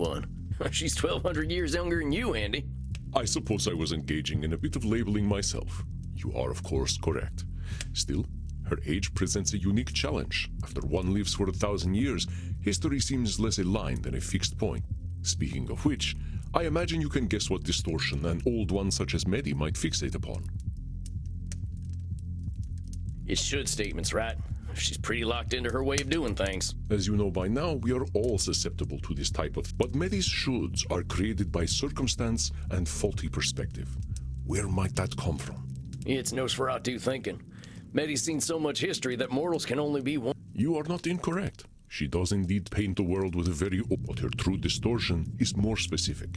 one. She's 1,200 years younger than you, Andy. I suppose I was engaging in a bit of labeling myself. You are, of course, correct. Still, her age presents a unique challenge. After one lives for 1,000 years, history seems less a line than a fixed point. Speaking of which, I imagine you can guess what distortion an old one such as Medi might fixate upon. It's should statements, right? She's pretty locked into her way of doing things. As you know by now, we are all susceptible to this type of... But Medi's shoulds are created by circumstance and faulty perspective. Where might that come from? It's Nosferatu thinking. Medi's seen so much history that mortals can only be one. You are not incorrect. She does indeed paint the world with a very... But her true distortion is more specific.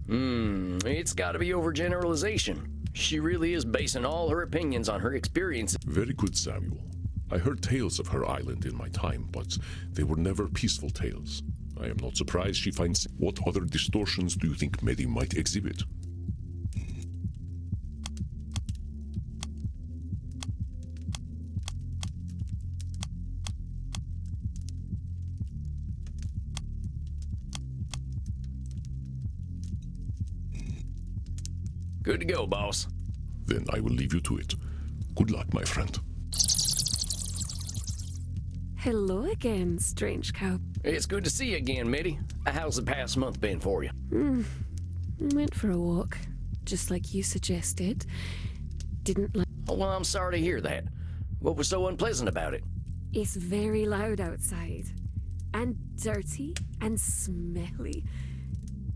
It's gotta be overgeneralization. She really is basing all her opinions on her experiences. Very good, Samuel. I heard tales of her island in my time, but they were never peaceful tales. I am not surprised she finds... What other distortions do you think Medi might exhibit? Good to go, boss. Then I will leave you to it. Good luck, my friend. Hello again, strange cow. It's good to see you again, Medi. How's the past month been for you? Went for a walk, just like you suggested. Didn't like... Oh, well, I'm sorry to hear that. What was so unpleasant about it? It's very loud outside. And dirty and smelly.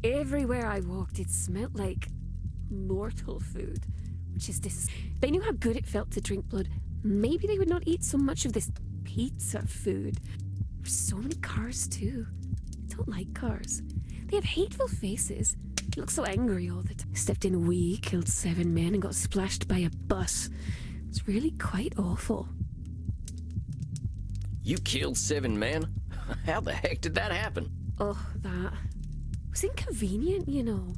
Everywhere I walked, it smelled like mortal food, which is They knew how good it felt to drink blood. Maybe they would not eat so much of this pizza food. There's so many cars too. I don't like cars. They have hateful faces. They look so angry all the time. Stepped in a wee, killed 7 men and got splashed by a bus. It's really quite awful. You killed 7 men? How the heck did that happen? Oh, that was inconvenient, you know.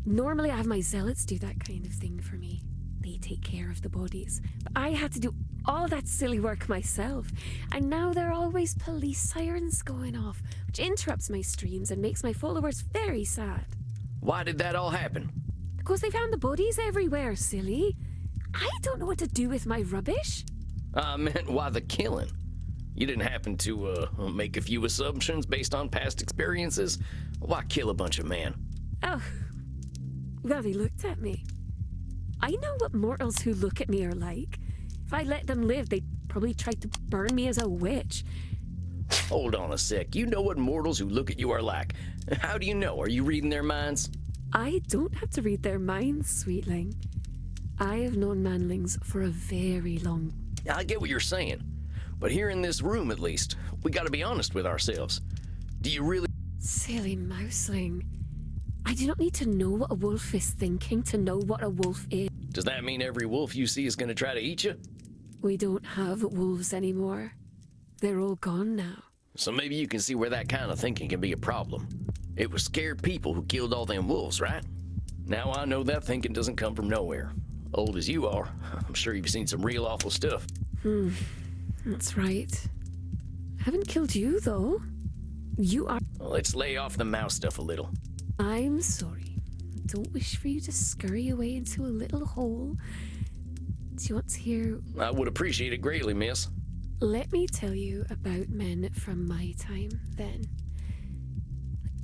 Normally I have my zealots do that kind of thing for me. They take care of the bodies. But I had to do all that silly work myself. And now there are always police sirens going off, which interrupts my streams and makes my followers very sad. Why did that all happen? Because they found the bodies everywhere, silly. I don't know what to do with my rubbish. I meant why the killing? You didn't happen to make a few assumptions based on past experiences? Why kill a bunch of men? Oh, well, they looked at me. I know what mortals who look at me are like. If I let them live, they'd probably try to burn me as a witch. Hold on a sec. You know what mortals who look at you are like. How do you know? Are you reading their minds? I don't have to read their minds, sweetling. I have known manlings for a very long... I get what you're saying. But here in this room, at least, we gotta be honest with ourselves. Do you really... Silly mouseling. I do not need to know what a wolf is thinking to know what a wolf is. Does that mean every wolf you see is gonna try to eat you? We don't have wolves anymore. They're all gone now. So maybe you can see where that kind of thinking can be a problem. It was scared people who killed all them wolves, right? Now I know that thinking doesn't come from nowhere. Old as you are, I'm sure you've seen some real awful stuff. That's right. I haven't killed you, though. You are... Well, let's lay off the mouse stuff a little. I'm sorry. I don't wish for you to scurry away into a little hole. Do you want to hear... I would appreciate it greatly, miss. Let me tell you about men from my time, then.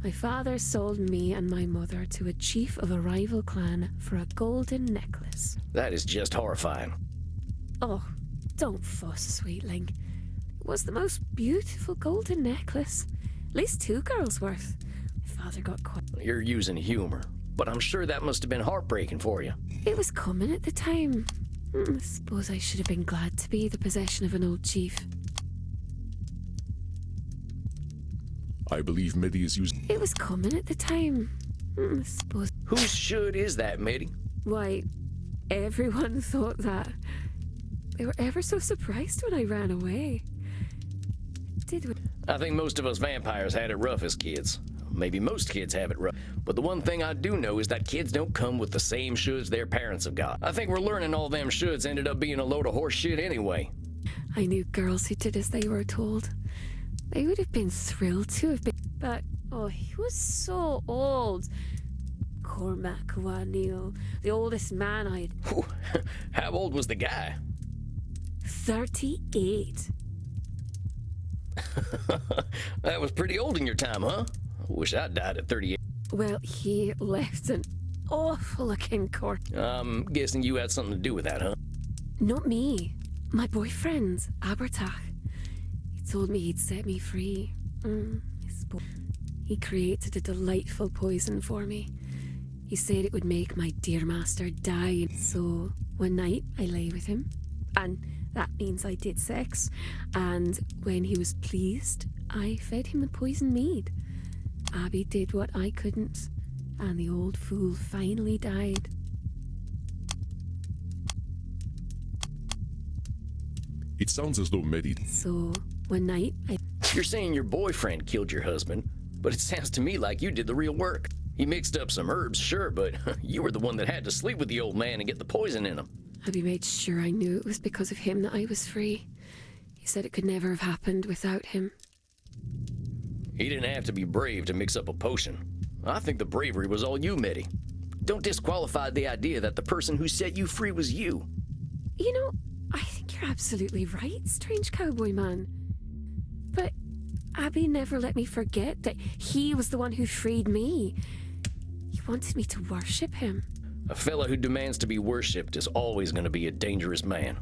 My father sold me and my mother to a chief of a rival clan for a golden necklace. That is just horrifying. Oh, don't fuss, sweetling. It was the most beautiful golden necklace. At least 2 girls' worth. My father got quite... You're using humor, but I'm sure that must have been heartbreaking for you. It was coming at the time. I suppose I should have been glad to be the possession of an old chief. I believe Medi is using... It was coming at the time. I suppose... Whose should is that, Medi? Why, everyone thought that. They were ever so surprised when I ran away. I think most of us vampires had it rough as kids. Maybe most kids have it rough. But the one thing I do know is that kids don't come with the same shoulds their parents have got. I think we're learning all them shoulds ended up being a load of horse shit anyway. I knew girls who did as they were told. They would have been thrilled to have been... But Oh, he was so old. Cormac O'Neill, the oldest man I'd. Whew. How old was the guy? 38. That was pretty old in your time, huh? I wish I died at 38. Well, he left an awful looking corpse. I'm guessing you had something to do with that, huh? Not me. My boyfriend, Abertach. He told me he'd set me free. He created a delightful poison for me. He said it would make my dear master die. So one night I lay with him, and that means I did sex. And when he was pleased, I fed him the poison mead. Abby did what I couldn't, and the old fool finally died. It sounds as though Mary. So one night I. You're saying your boyfriend killed your husband, but it sounds to me like you did the real work. He mixed up some herbs, sure, but you were the one that had to sleep with the old man and get the poison in him. Abby made sure I knew it was because of him that I was free. He said it could never have happened without him. He didn't have to be brave to mix up a potion. I think the bravery was all you, Mitty. Don't disqualify the idea that the person who set you free was you. You know, I think you're absolutely right, strange cowboy man. But Abby never let me forget that he was the one who freed me. He wanted me to worship him. A fella who demands to be worshipped is always going to be a dangerous man.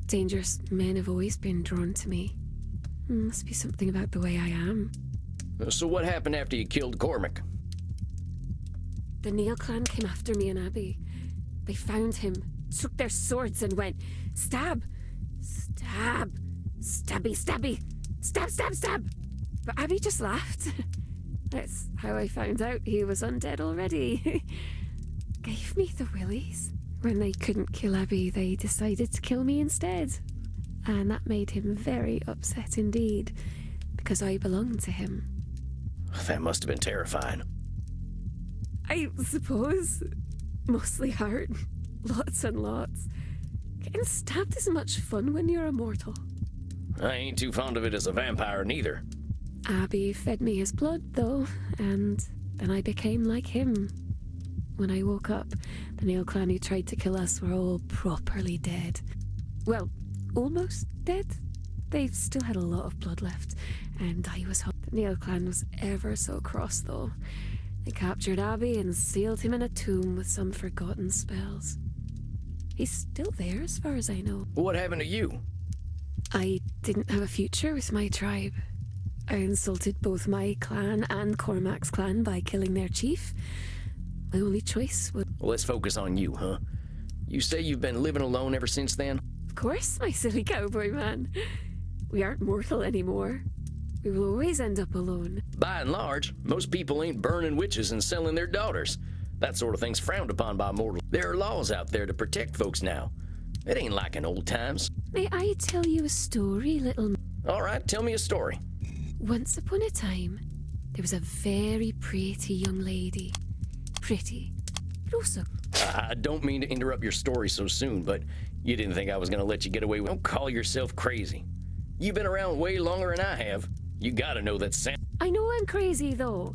Dangerous men have always been drawn to me. Must be something about the way I am. So what happened after you killed Cormac? The Neil clan came after me and Abby. They found him, took their swords and went, stab, stab, stabby, stabby, stab, stab, stab. But Abby just laughed. That's how I found out he was undead already. Gave me the willies. When they couldn't kill Abby, they decided to kill me instead. And that made him very upset indeed, because I belonged to him. That must have been terrifying. I suppose. Mostly hurt. Lots and lots. Getting stabbed isn't much fun when you're immortal. I ain't too fond of it as a vampire neither. Abby fed me his blood, though, and then I became like him. When I woke up, the Nail clan who tried to kill us were all properly dead. Well, almost dead. They still had a lot of blood left, and I was home. The Nail clan was ever so cross, though. They captured Abby and sealed him in a tomb with some forgotten spells. He's still there, as far as I know. What happened to you? I didn't have a future with my tribe. I insulted both my clan and Cormac's clan by killing their chief. My only choice was... Well, let's focus on you, huh? You say you've been living alone ever since then? Of course, my silly cowboy man. We aren't mortal anymore. We will always end up alone. By and large, most people ain't burning witches and selling their daughters. That sort of thing's frowned upon by mortals. There are laws out there to protect folks now. It ain't like in old times. May I tell you a story, little... All right, tell me a story. Once upon a time, there was a very pretty young lady. Pretty, but also... I don't mean to interrupt your story so soon, but you didn't think I was going to let you get away with... Don't call yourself crazy. You've been around way longer than I have. You gotta know that Sam... I know I'm crazy, though.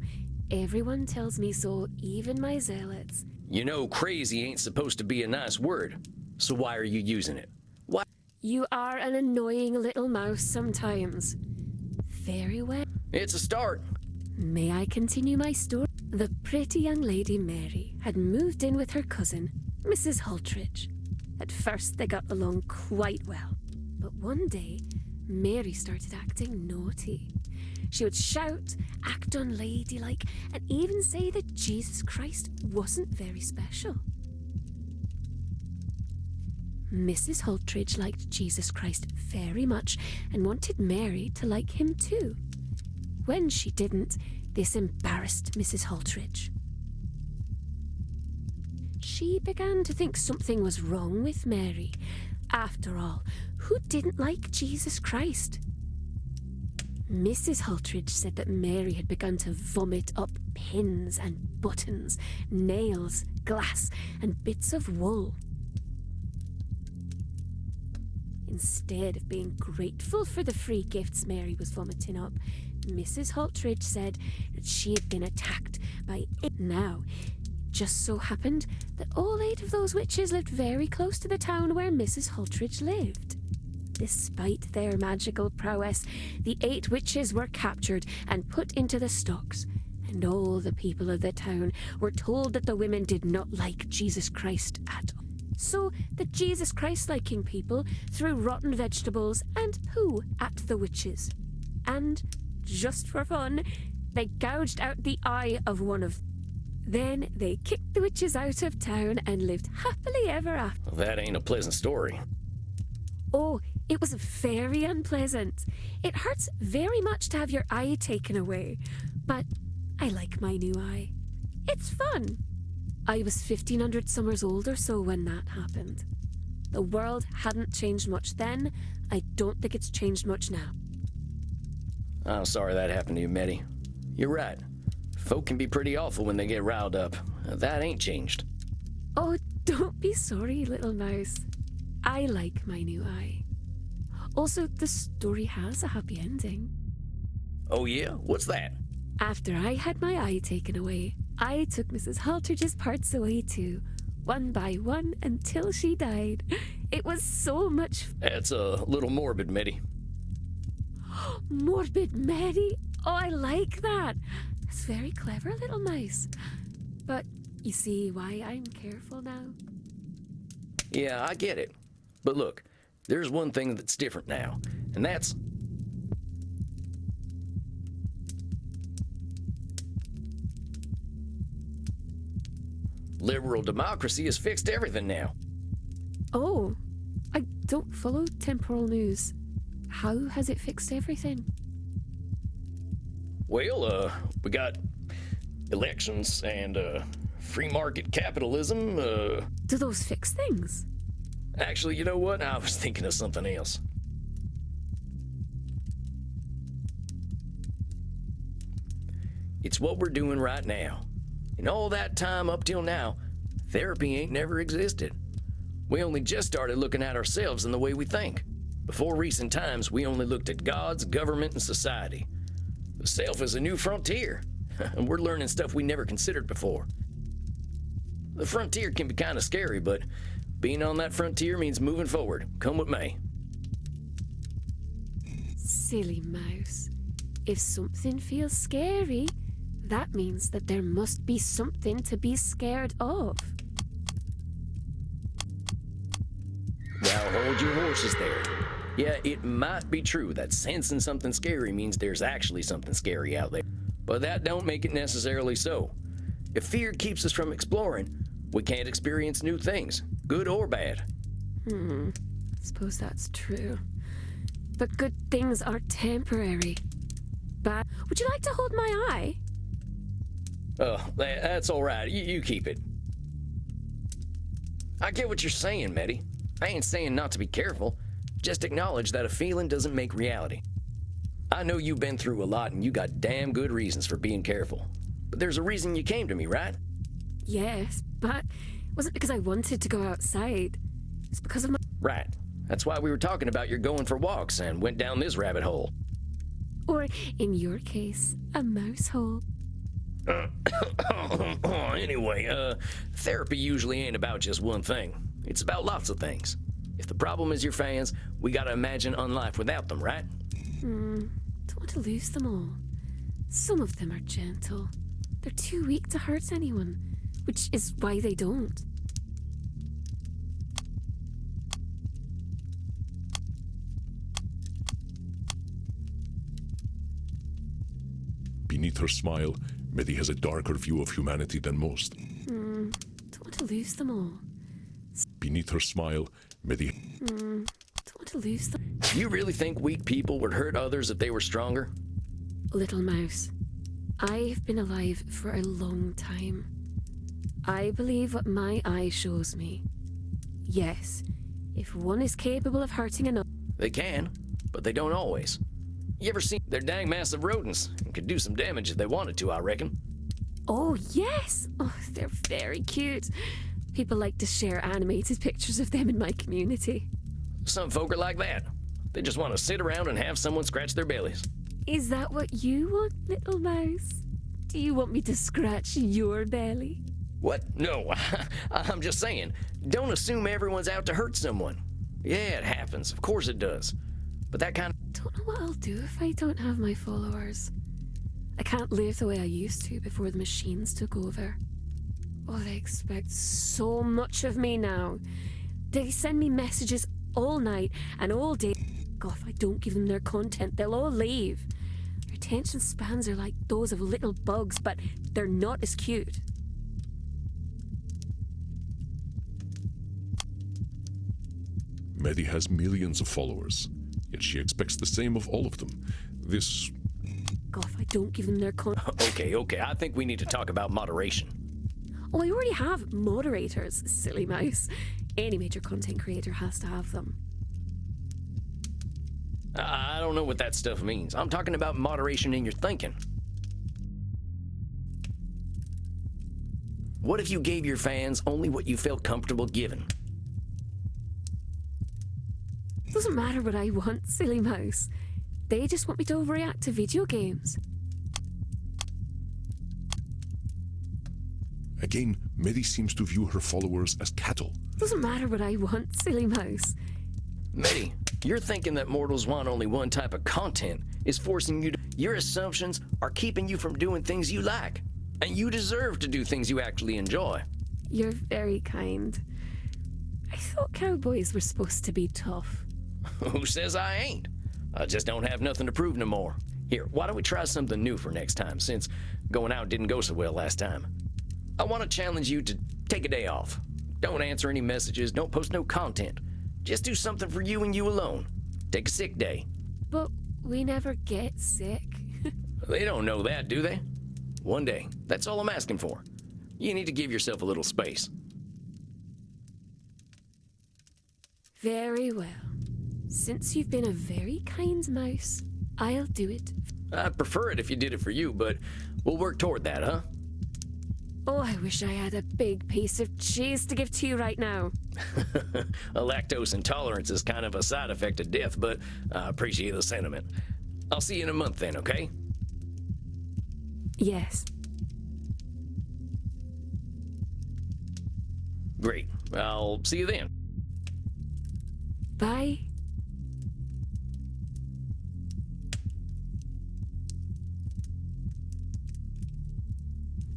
Everyone tells me so, even my zealots. You know crazy ain't supposed to be a nice word. So why are you using it? Why? You are an annoying little mouse sometimes. Very well. It's a start. May I continue my story? The pretty young lady Mary had moved in with her cousin, Mrs. Hultridge. At first they got along quite well. But one day, Mary started acting naughty. She would shout, act unladylike, and even say that Jesus Christ wasn't very special. Mrs. Hultridge liked Jesus Christ very much and wanted Mary to like him too. When she didn't, this embarrassed Mrs. Hultridge. She began to think something was wrong with Mary. After all, who didn't like Jesus Christ? Mrs. Hultridge said that Mary had begun to vomit up pins and buttons, nails, glass, and bits of wool. Instead of being grateful for the free gifts Mary was vomiting up, Mrs. Haltridge said that she had been attacked by it. Now, it just so happened that all 8 of those witches lived very close to the town where Mrs. Haltridge lived. Despite their magical prowess, the 8 witches were captured and put into the stocks, and all the people of the town were told that the women did not like Jesus Christ at all. So the Jesus Christ-liking people threw rotten vegetables and poo at the witches. And, just for fun, they gouged out the eye of one of them. Then they kicked the witches out of town and lived happily ever after. Well, that ain't a pleasant story. Oh, it was very unpleasant. It hurts very much to have your eye taken away, but I like my new eye. It's fun. I was 1500 summers old or so when that happened. The world hadn't changed much then. I don't think it's changed much now. I'm sorry that happened to you, Meddy. You're right. Folk can be pretty awful when they get riled up. That ain't changed. Oh, don't be sorry, little mouse. I like my new eye. Also, the story has a happy ending. Oh yeah? What's that? After I had my eye taken away, I took Mrs. Haltridge's parts away too, one by one until she died. It was so much That's a little morbid, Meddy. Morbid Mary. Oh, I like that. That's very clever, little mouse. But you see why I'm careful now? Yeah, I get it. But look, there's one thing that's different now, and that's... liberal democracy has fixed everything now. Oh, I don't follow temporal news. How has it fixed everything? Well, we got elections and free market capitalism. Do those fix things? Actually, you know what? I was thinking of something else. It's what we're doing right now. In all that time up till now, therapy ain't never existed. We only just started looking at ourselves and the way we think. Before recent times, we only looked at gods, government, and society. The self is a new frontier, and we're learning stuff we never considered before. The frontier can be kind of scary, but being on that frontier means moving forward, come what may. Silly mouse. If something feels scary, that means that there must be something to be scared of. Now hold your horses there. Yeah, it might be true that sensing something scary means there's actually something scary out there, but that don't make it necessarily so. If fear keeps us from exploring, we can't experience new things, good or bad. Suppose that's true. But good things are temporary. Bad. Would you like to hold my eye? That's all right. You keep it. I get what you're saying, Meddy. I ain't saying not to be careful. Just acknowledge that a feeling doesn't make reality. I know you've been through a lot and you got damn good reasons for being careful. But there's a reason you came to me, right? Yes, but it wasn't because I wanted to go outside. It's because of my... Right. That's why we were talking about your going for walks and went down this rabbit hole. Or, in your case, a mouse hole. Anyway, therapy usually ain't about just one thing. It's about lots of things. If the problem is your fans, we gotta imagine unlife without them, right? Don't want to lose them all. Some of them are gentle. They're too weak to hurt anyone, which is why they don't. Beneath her smile, Meddy has a darker view of humanity than most. Don't want to lose them all. Beneath her smile, Meddy... Don't want to lose them. You really think weak people would hurt others if they were stronger? Little mouse, I've been alive for a long time. I believe what my eye shows me. Yes, if one is capable of hurting another... They can, but they don't always. You ever seen they're dang massive rodents and could do some damage if they wanted to, I reckon. Oh, yes! Oh, they're very cute. People like to share animated pictures of them in my community. Some folk are like that. They just want to sit around and have someone scratch their bellies. Is that what you want, little mouse? Do you want me to scratch your belly? What? No, I'm just saying, don't assume everyone's out to hurt someone. Yeah, it happens. Of course it does. But that kind of... Don't know what I'll do if I don't have my followers. I can't live the way I used to before the machines took over. Oh, they expect so much of me now. They send me messages all night and all day. God, if I don't give them their content, they'll all leave. Their attention spans are like those of little bugs, but they're not as cute. Maddie has millions of followers, yet she expects the same of all of them. This... God, if I don't give them their content... Okay, I think we need to talk about moderation. Oh, I already have moderators, silly mouse. Any major content creator has to have them. I don't know what that stuff means. I'm talking about moderation in your thinking. What if you gave your fans only what you felt comfortable giving? Doesn't matter what I want, silly mouse. They just want me to overreact to video games. Again, Maddie seems to view her followers as cattle. Doesn't matter what I want, silly mouse. Maddie, you're thinking that mortals want only one type of content is forcing you to... Your assumptions are keeping you from doing things you like. And you deserve to do things you actually enjoy. You're very kind. I thought cowboys were supposed to be tough. Who says I ain't? I just don't have nothing to prove no more. Here, why don't we try something new for next time, since going out didn't go so well last time? I want to challenge you to take a day off. Don't answer any messages, don't post no content. Just do something for you and you alone. Take a sick day. But we never get sick. They don't know that, do they? One day, that's all I'm asking for. You need to give yourself a little space. Very well. Since you've been a very kind mouse, I'll do it. I'd prefer it if you did it for you, but we'll work toward that, huh? Oh, I wish I had a big piece of cheese to give to you right now. A lactose intolerance is kind of a side effect of death, but I appreciate the sentiment. I'll see you in a month then, okay? Yes. Great. I'll see you then. Bye.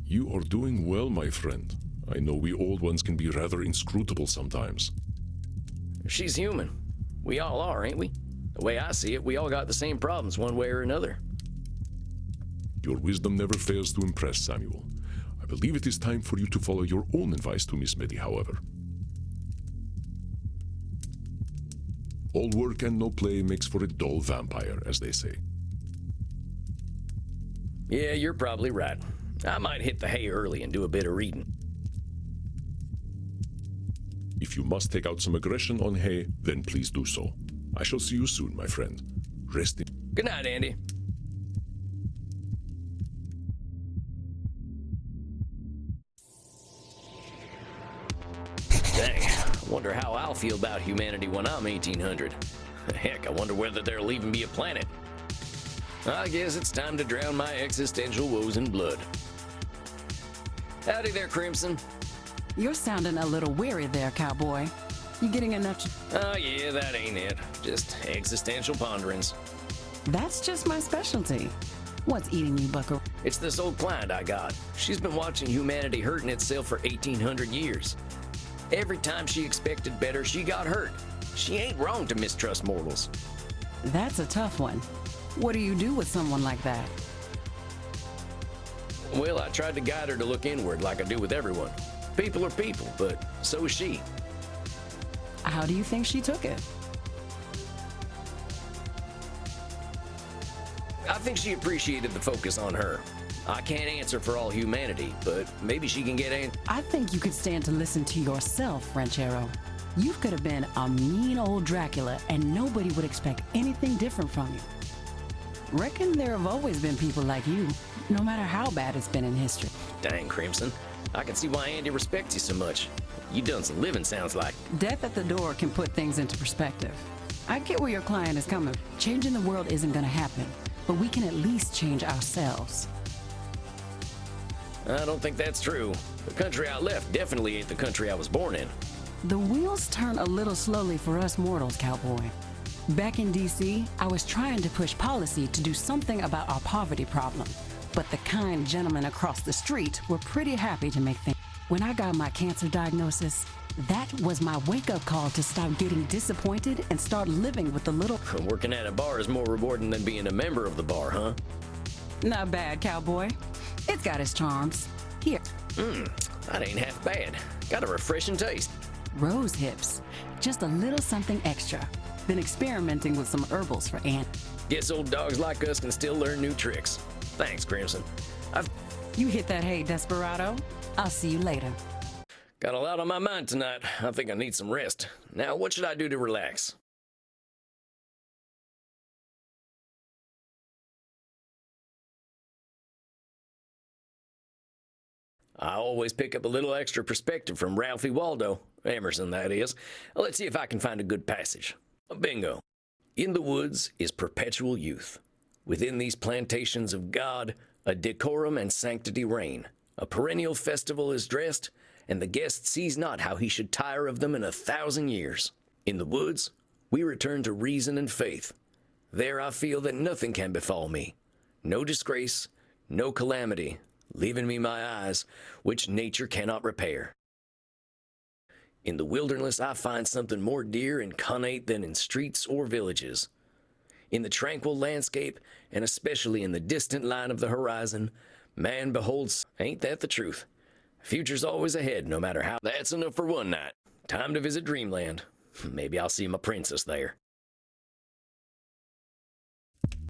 You are doing well, my friend. I know we old ones can be rather inscrutable sometimes. She's human. We all are, ain't we? The way I see it, we all got the same problems one way or another. Your wisdom never fails to impress, Samuel. I believe it is time for you to follow your own advice to Miss Maddie, however. All work and no play makes for a dull vampire, as they say. Yeah, you're probably right. I might hit the hay early and do a bit of reading. If you must take out some aggression on Hay, then please do so. I shall see you soon, my friend. Rest in... Good night, Andy. Dang, I wonder how I'll feel about humanity when I'm 1800. Heck, I wonder whether there'll even be a planet. I guess it's time to drown my existential woes in blood. Howdy there, Crimson. You're sounding a little weary there, cowboy. You getting enough? Oh yeah, that ain't it. Just existential ponderings. That's just my specialty. What's eating you, buckaroo? It's this old client I got. She's been watching humanity hurting itself for 1,800 years. Every time she expected better, she got hurt. She ain't wrong to mistrust mortals. That's a tough one. What do you do with someone like that? Well, I tried to guide her to look inward like I do with everyone. People are people, but so is she. How do you think she took it? I think she appreciated the focus on her. I can't answer for all humanity, but maybe she can get in. I think you could stand to listen to yourself, Ranchero. You could have been a mean old Dracula and nobody would expect anything different from you. Reckon there have always been people like you, no matter how bad it's been in history. Dang, Crimson. I can see why Andy respects you so much. You done some living, sounds like. Death at the door can put things into perspective. I get where your client is coming. Changing the world isn't gonna happen, but we can at least change ourselves. I don't think that's true. The country I left definitely ain't the country I was born in. The wheels turn a little slowly for us mortals, cowboy. Back in D.C., I was trying to push policy to do something about our poverty problem, but the kind gentlemen across the street were pretty happy to make things. When I got my cancer diagnosis, that was my wake-up call to stop getting disappointed and start living with the little... Working at a bar is more rewarding than being a member of the bar, huh? Not bad, cowboy. It's got its charms. Here, That ain't half bad. Got a refreshing taste. rose hips. Just a little something extra. Been experimenting with some herbals for Aunt. Guess old dogs like us can still learn new tricks. Thanks, Crimson. I've You hit that hay, Desperado. I'll see you later. got a lot on my mind tonight. I think I need some rest. Now, what should I do to relax? I always pick up a little extra perspective from Ralphie Waldo, Emerson that is. Let's see if I can find a good passage. Bingo. In the woods is perpetual youth. Within these plantations of God, a decorum and sanctity reign. A perennial festival is dressed, and the guest sees not how he should tire of them in 1,000 years. In the woods, we return to reason and faith. There I feel that nothing can befall me. No disgrace, no calamity, leaving me my eyes, which nature cannot repair. In the wilderness I find something more dear and connate than in streets or villages. In the tranquil landscape, and especially in the distant line of the horizon, man beholds, ain't that the truth? Future's always ahead, no matter how. That's enough for one night. Time to visit Dreamland. Maybe I'll see my princess there.